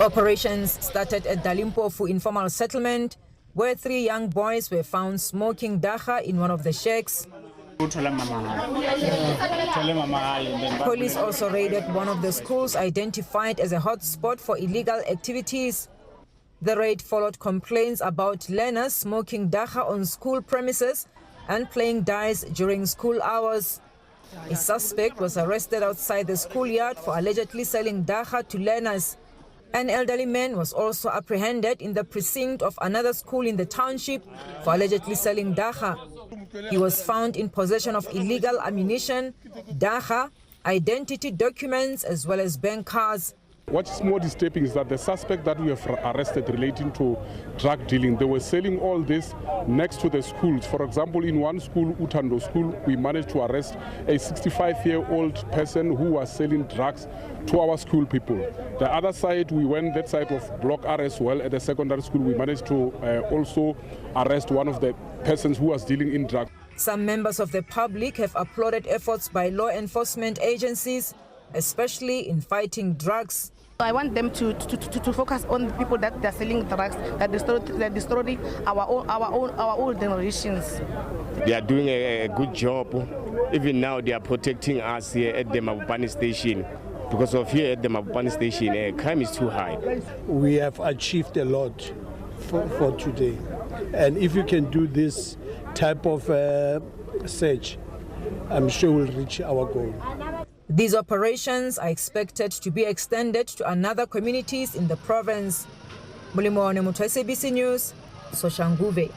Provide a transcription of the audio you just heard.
Operations started at the Limpopo informal settlement, where 3 young boys were found smoking dagga in one of the shacks. Police also raided one of the schools identified as a hotspot for illegal activities. The raid followed complaints about learners smoking dagga on school premises and playing dice during school hours. A suspect was arrested outside the schoolyard for allegedly selling dagga to learners. An elderly man was also apprehended in the precinct of another school in the township for allegedly selling dagga. He was found in possession of illegal ammunition, dagga, identity documents, as well as bank cards. What's more disturbing is that the suspect that we have arrested relating to drug dealing, they were selling all this next to the schools. For example, in one school, Utando School, we managed to arrest a 65-year-old person who was selling drugs to our school people. The other side, we went that side of Block R as well. At the secondary school, we managed to also arrest one of the persons who was dealing in drugs. Some members of the public have applauded efforts by law enforcement agencies, especially in fighting drugs. I want them to focus on the people that they're selling drugs, that destroy our old generations. They are doing a good job. Even now, they are protecting us here at the Mabopane station. Because of here at the Mabopane station, crime is too high. We have achieved a lot for today. And if you can do this type of search, I'm sure we'll reach our goal. These operations are expected to be extended to other communities in the province. Mulimone Mutwa, SABC News, Soshanguve.